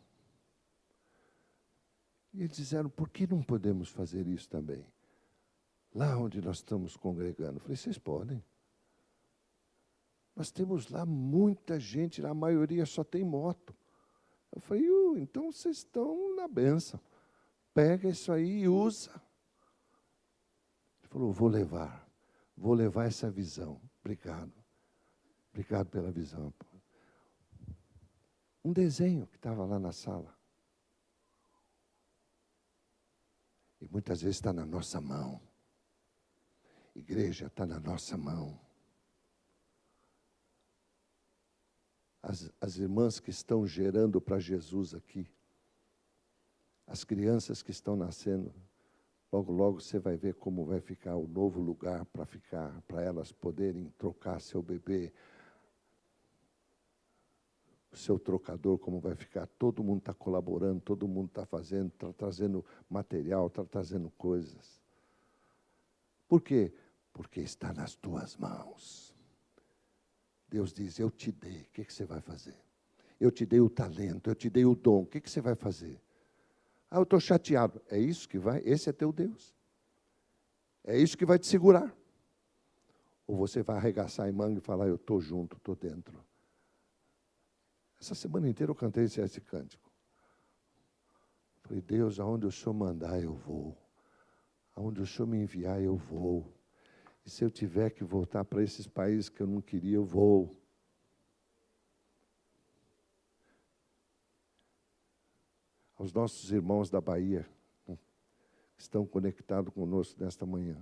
E eles disseram, por que não podemos fazer isso também? Lá onde nós estamos congregando. Eu falei, vocês podem. Nós temos lá muita gente, lá a maioria só tem moto. Eu falei, então vocês estão na bênção. Pega isso aí e usa. Ele falou, vou levar essa visão. Obrigado. Obrigado pela visão. Um desenho que estava lá na sala. E muitas vezes está na nossa mão. Igreja está na nossa mão. As irmãs que estão gerando para Jesus aqui, as crianças que estão nascendo, logo, logo você vai ver como vai ficar o novo lugar para elas poderem trocar seu bebê, o seu trocador, como vai ficar. Todo mundo está colaborando, todo mundo está fazendo, está trazendo material, está trazendo coisas. Por quê? Porque está nas tuas mãos. Deus diz, eu te dei, o que você vai fazer? Eu te dei o talento, eu te dei o dom, o que você vai fazer? Eu estou chateado. É isso que vai? Esse é teu Deus. É isso que vai te segurar. Ou você vai arregaçar em manga e falar, eu estou junto, estou dentro. Essa semana inteira eu cantei esse cântico. Falei, Deus, aonde o Senhor mandar, eu vou. Aonde o Senhor me enviar, eu vou. E se eu tiver que voltar para esses países que eu não queria, eu vou. Aos nossos irmãos da Bahia, estão conectados conosco nesta manhã.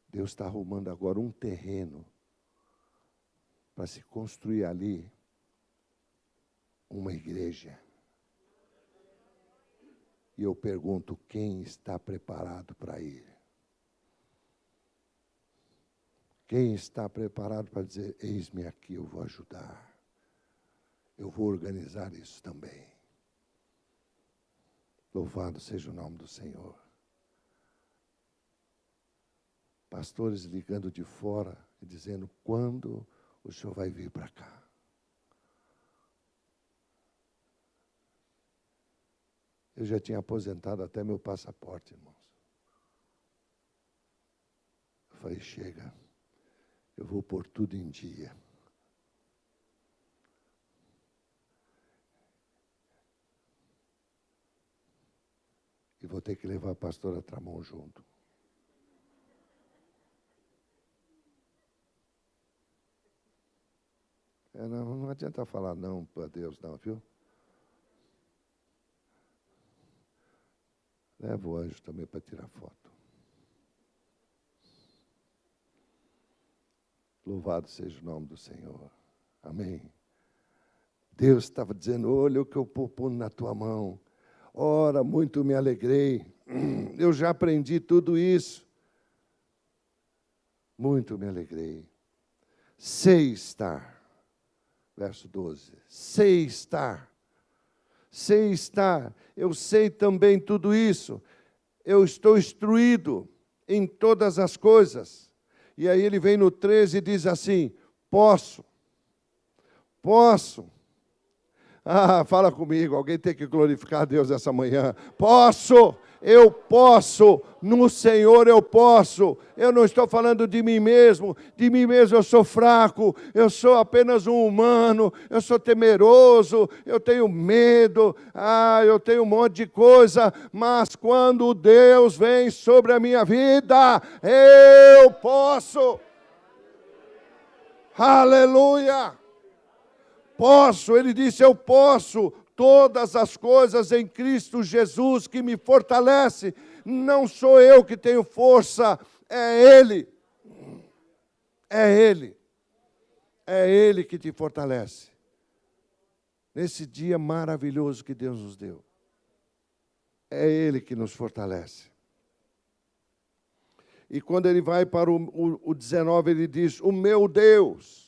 Deus está arrumando agora um terreno para se construir ali uma igreja. E eu pergunto, quem está preparado para ir? Quem está preparado para dizer, eis-me aqui, eu vou ajudar. Eu vou organizar isso também. Louvado seja o nome do Senhor. Pastores ligando de fora e dizendo, quando o senhor vai vir para cá? Eu já tinha aposentado até meu passaporte, irmãos. Eu falei, chega, eu vou pôr tudo em dia. E vou ter que levar a pastora Tramon junto. Não adianta falar não para Deus, não, viu? Leva o anjo também para tirar foto. Louvado seja o nome do Senhor. Amém. Deus estava dizendo, olha o que eu pus na tua mão. Ora, muito me alegrei. Eu já aprendi tudo isso. Muito me alegrei. Sei estar. Verso 12. Sei estar. Sei estar. Eu sei também tudo isso. Eu estou instruído em todas as coisas. E aí ele vem no 13 e diz assim, posso. Fala comigo, alguém tem que glorificar a Deus essa manhã. Eu posso, no Senhor eu posso. Eu não estou falando de mim mesmo eu sou fraco, eu sou apenas um humano, eu sou temeroso, eu tenho medo, eu tenho um monte de coisa, mas quando Deus vem sobre a minha vida, eu posso. Aleluia! Posso, ele disse, eu posso todas as coisas em Cristo Jesus que me fortalece. Não sou eu que tenho força, é Ele. É Ele. É Ele que te fortalece. Nesse dia maravilhoso que Deus nos deu. É Ele que nos fortalece. E quando ele vai para o 19, ele diz, o meu Deus.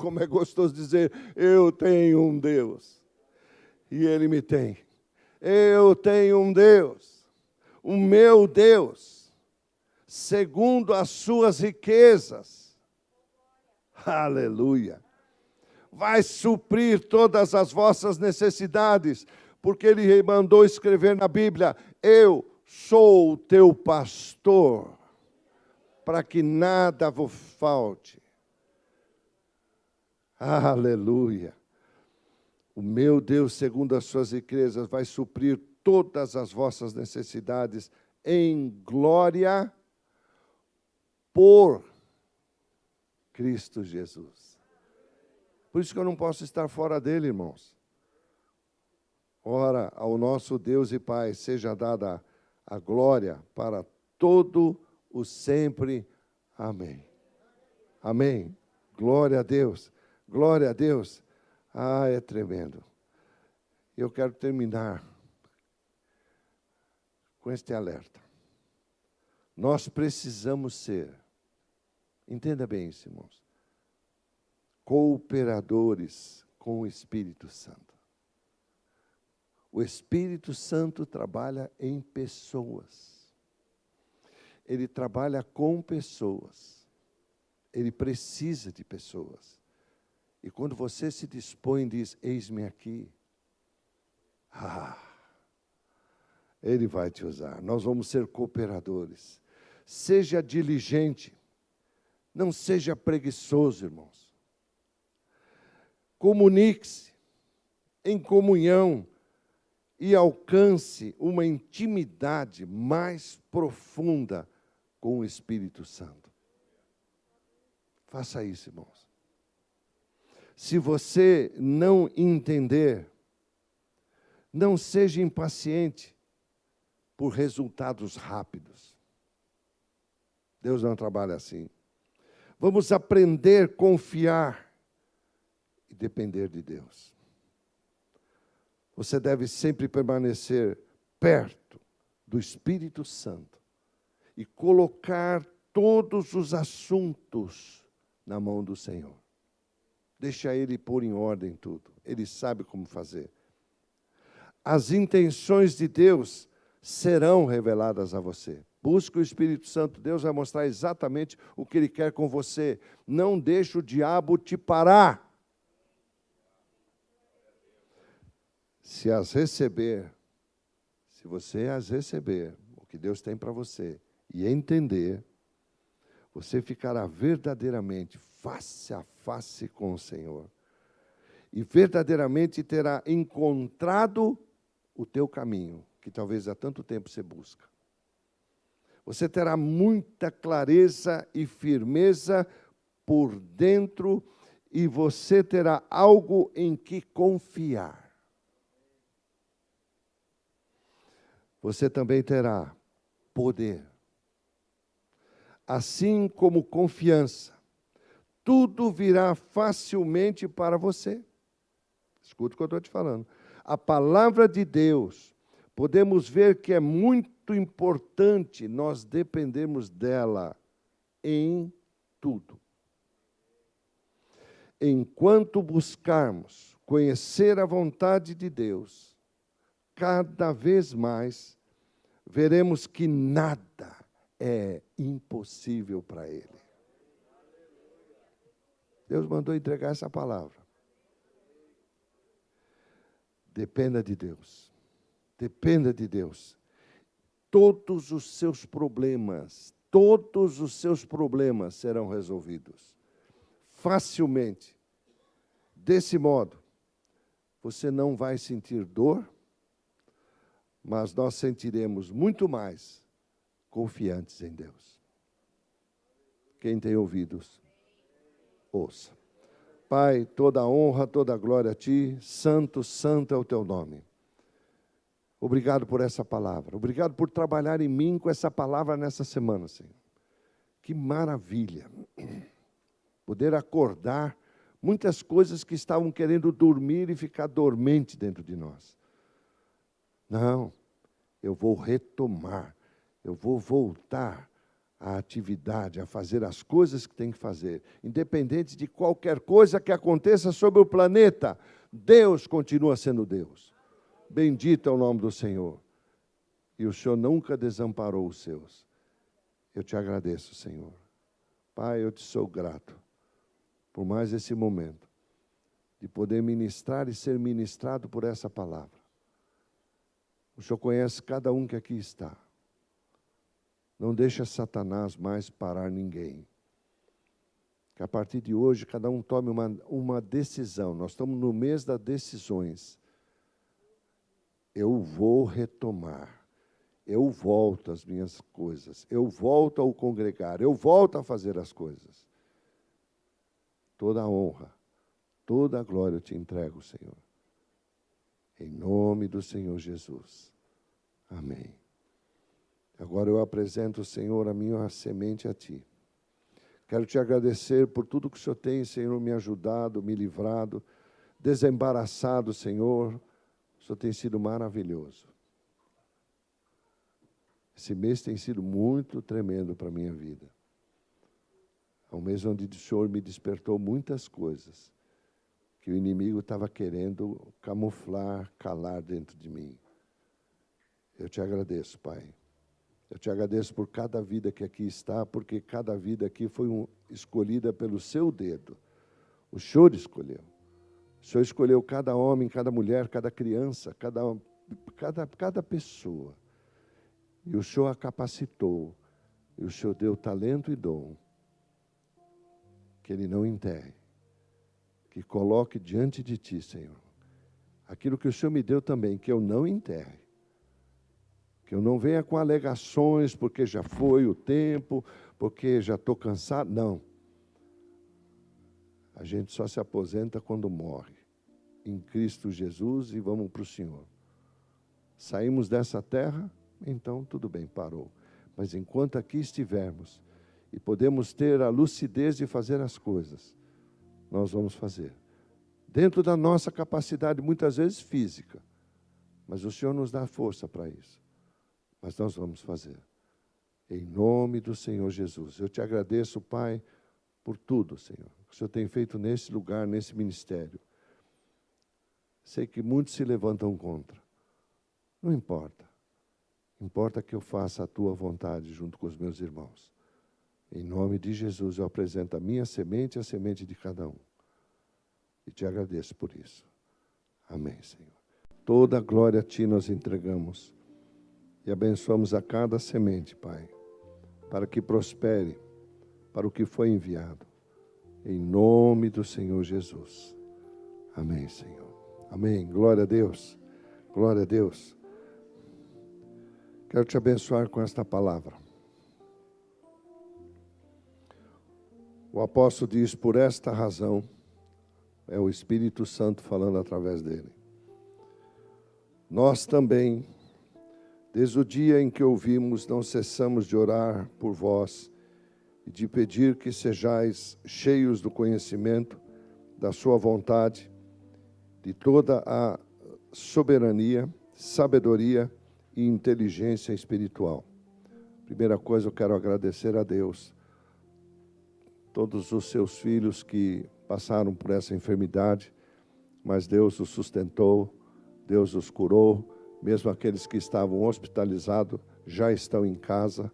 Como é gostoso dizer, eu tenho um Deus. E Ele me tem. Eu tenho um Deus. O meu Deus. Segundo as suas riquezas. Aleluia. Vai suprir todas as vossas necessidades. Porque Ele mandou escrever na Bíblia, eu sou o teu pastor. Para que nada vos falte. Aleluia. O meu Deus, segundo as suas riquezas, vai suprir todas as vossas necessidades em glória por Cristo Jesus. Por isso que eu não posso estar fora dele, irmãos. Ora, ao nosso Deus e Pai seja dada a glória para todo o sempre. Amém. Amém. Glória a Deus. Glória a Deus. É tremendo. Eu quero terminar com este alerta. Nós precisamos ser, entenda bem isso, irmãos, cooperadores com o Espírito Santo. O Espírito Santo trabalha em pessoas. Ele trabalha com pessoas. Ele precisa de pessoas. E quando você se dispõe e diz, eis-me aqui, Ele vai te usar. Nós vamos ser cooperadores. Seja diligente, não seja preguiçoso, irmãos. Comunique-se em comunhão e alcance uma intimidade mais profunda com o Espírito Santo. Faça isso, irmãos. Se você não entender, Não seja impaciente por resultados rápidos. Deus não trabalha assim. Vamos aprender a confiar e depender de Deus. Você deve sempre permanecer perto do Espírito Santo e colocar todos os assuntos na mão do Senhor. Deixa Ele pôr em ordem tudo. Ele sabe como fazer. As intenções de Deus serão reveladas a você. Busque o Espírito Santo. Deus vai mostrar exatamente o que Ele quer com você. Não deixe o diabo te parar. Se você as receber, o que Deus tem para você, e entender, você ficará verdadeiramente face a face com o Senhor. E verdadeiramente terá encontrado o teu caminho, que talvez há tanto tempo você busca. Você terá muita clareza e firmeza por dentro, e você terá algo em que confiar. Você também terá poder. Assim como confiança, tudo virá facilmente para você. Escuta o que eu estou te falando. A palavra de Deus, podemos ver que é muito importante nós dependermos dela em tudo. Enquanto buscarmos conhecer a vontade de Deus, cada vez mais veremos que nada é impossível para Ele. Deus mandou entregar essa palavra. Dependa de Deus. Dependa de Deus. Todos os seus problemas serão resolvidos facilmente. Desse modo, você não vai sentir dor, mas nós sentiremos muito mais confiantes em Deus. Quem tem ouvidos, ouça. Pai, toda a honra, toda a glória a Ti, santo, santo é o Teu nome. Obrigado por essa palavra, obrigado por trabalhar em mim com essa palavra nessa semana, Senhor. Que maravilha, poder acordar muitas coisas que estavam querendo dormir e ficar dormente dentro de nós. Não, eu vou retomar, eu vou voltar à atividade, a fazer as coisas que tem que fazer. Independente de qualquer coisa que aconteça sobre o planeta, Deus continua sendo Deus. Bendito é o nome do Senhor. E o Senhor nunca desamparou os seus. Eu te agradeço, Senhor. Pai, eu te sou grato por mais esse momento de poder ministrar e ser ministrado por essa palavra. O Senhor conhece cada um que aqui está. Não deixa Satanás mais parar ninguém. Que a partir de hoje, cada um tome uma decisão. Nós estamos no mês das decisões. Eu vou retomar. Eu volto às minhas coisas. Eu volto ao congregar. Eu volto a fazer as coisas. Toda a honra, toda a glória eu te entrego, Senhor. Em nome do Senhor Jesus. Amém. Agora eu apresento, Senhor, a minha semente a Ti. Quero te agradecer por tudo que o Senhor tem, Senhor, me ajudado, me livrado, desembaraçado, Senhor. O Senhor tem sido maravilhoso. Esse mês tem sido muito tremendo para a minha vida. É um mês onde o Senhor me despertou muitas coisas que o inimigo estava querendo camuflar, calar dentro de mim. Eu te agradeço, Pai. Eu te agradeço por cada vida que aqui está, porque cada vida aqui foi escolhida pelo seu dedo. O Senhor escolheu. O Senhor escolheu cada homem, cada mulher, cada criança, cada pessoa. E o Senhor a capacitou. E o Senhor deu talento e dom. Que Ele não enterre. Que coloque diante de Ti, Senhor, aquilo que o Senhor me deu também, que eu não enterre. Que eu não venha com alegações, porque já foi o tempo, porque já estou cansado. Não. A gente só se aposenta quando morre. Em Cristo Jesus e vamos para o Senhor. Saímos dessa terra, então tudo bem, parou. Mas enquanto aqui estivermos e podemos ter a lucidez de fazer as coisas, nós vamos fazer. Dentro da nossa capacidade, muitas vezes física, mas o Senhor nos dá força para isso. Mas nós vamos fazer. Em nome do Senhor Jesus. Eu te agradeço, Pai, por tudo, Senhor, que o Senhor tem feito nesse lugar, nesse ministério. Sei que muitos se levantam contra. Não importa. Importa que eu faça a tua vontade junto com os meus irmãos. Em nome de Jesus, eu apresento a minha semente e a semente de cada um. E te agradeço por isso. Amém, Senhor. Toda a glória a Ti nós entregamos. E abençoamos a cada semente, Pai, para que prospere para o que foi enviado. Em nome do Senhor Jesus. Amém, Senhor. Amém. Glória a Deus. Glória a Deus. Quero te abençoar com esta palavra. O apóstolo diz, por esta razão, é o Espírito Santo falando através dele. Nós também, desde o dia em que ouvimos, não cessamos de orar por vós e de pedir que sejais cheios do conhecimento da sua vontade, de toda a soberania, sabedoria e inteligência espiritual. Primeira coisa, eu quero agradecer a Deus, todos os seus filhos que passaram por essa enfermidade, mas Deus os sustentou, Deus os curou, mesmo aqueles que estavam hospitalizados já estão em casa.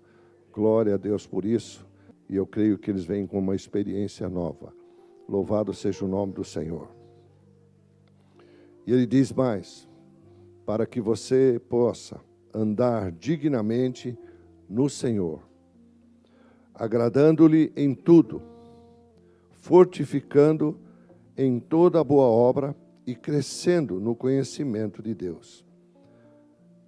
Glória a Deus por isso, e eu creio que eles vêm com uma experiência nova. Louvado seja o nome do Senhor. E ele diz mais, para que você possa andar dignamente no Senhor, agradando-lhe em tudo, fortificando em toda boa obra e crescendo no conhecimento de Deus.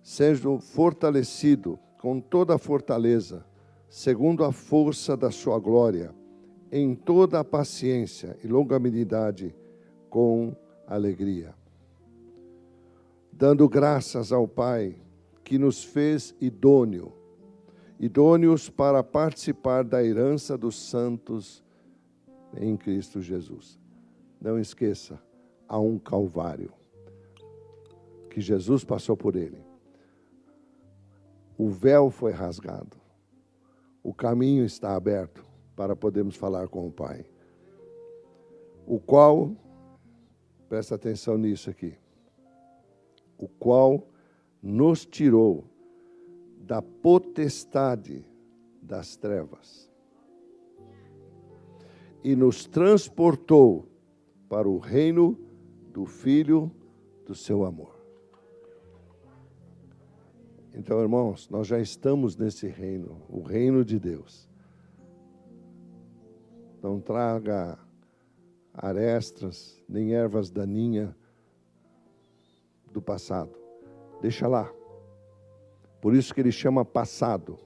Seja fortalecido com toda a fortaleza, segundo a força da sua glória, em toda a paciência e longanimidade, com alegria. Dando graças ao Pai, que nos fez idôneos para participar da herança dos santos em Cristo Jesus. Não esqueça, há um Calvário, que Jesus passou por ele. O véu foi rasgado. O caminho está aberto para podermos falar com o Pai. O qual, presta atenção nisso aqui, o qual nos tirou da potestade das trevas e nos transportou para o reino do Filho do seu amor. Então, irmãos, nós já estamos nesse reino, o reino de Deus. Não traga arestas, nem ervas daninhas do passado. Deixa lá. Por isso que ele chama passado.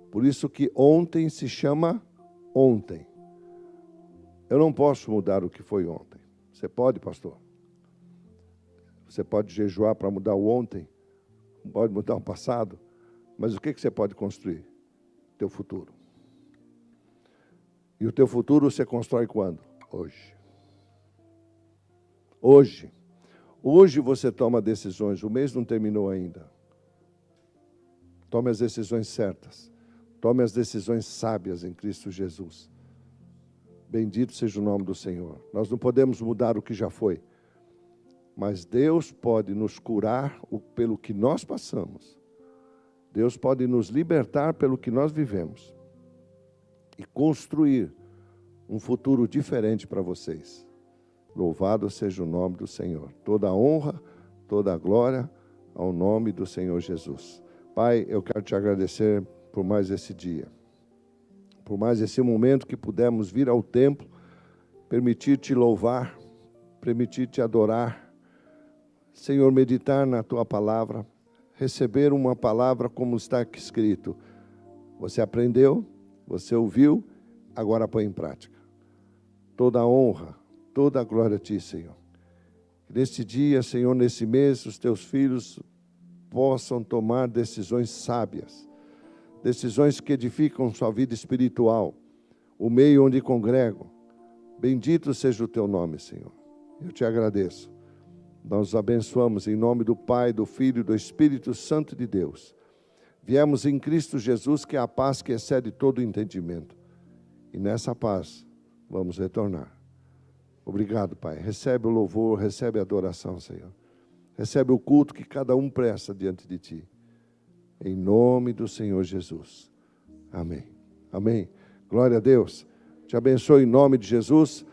Por isso que ontem se chama ontem. Eu não posso mudar o que foi ontem. Você pode, pastor? Você pode jejuar para mudar o ontem? Pode mudar o passado? Mas o que você pode construir? Teu futuro. E o teu futuro você constrói quando? Hoje. Hoje. Hoje você toma decisões. O mês não terminou ainda. Tome as decisões certas. Tome as decisões sábias em Cristo Jesus. Bendito seja o nome do Senhor. Nós não podemos mudar o que já foi. Mas Deus pode nos curar pelo que nós passamos. Deus pode nos libertar pelo que nós vivemos. E construir um futuro diferente para vocês. Louvado seja o nome do Senhor. Toda a honra, toda a glória ao nome do Senhor Jesus. Pai, eu quero te agradecer por mais esse dia. Por mais esse momento que pudemos vir ao templo, permitir te louvar, permitir te adorar. Senhor, meditar na tua palavra, receber uma palavra como está aqui escrito. Você aprendeu, você ouviu, agora põe em prática. Toda a honra, toda a glória a ti, Senhor. Neste dia, Senhor, nesse mês, os teus filhos possam tomar decisões sábias, decisões que edificam sua vida espiritual, o meio onde congregam. Bendito seja o teu nome, Senhor. Eu te agradeço. Nós os abençoamos em nome do Pai, do Filho e do Espírito Santo de Deus. Viemos em Cristo Jesus, que é a paz que excede todo o entendimento. E nessa paz vamos retornar. Obrigado, Pai. Recebe o louvor, recebe a adoração, Senhor. Recebe o culto que cada um presta diante de Ti. Em nome do Senhor Jesus. Amém. Amém. Glória a Deus. Te abençoe em nome de Jesus.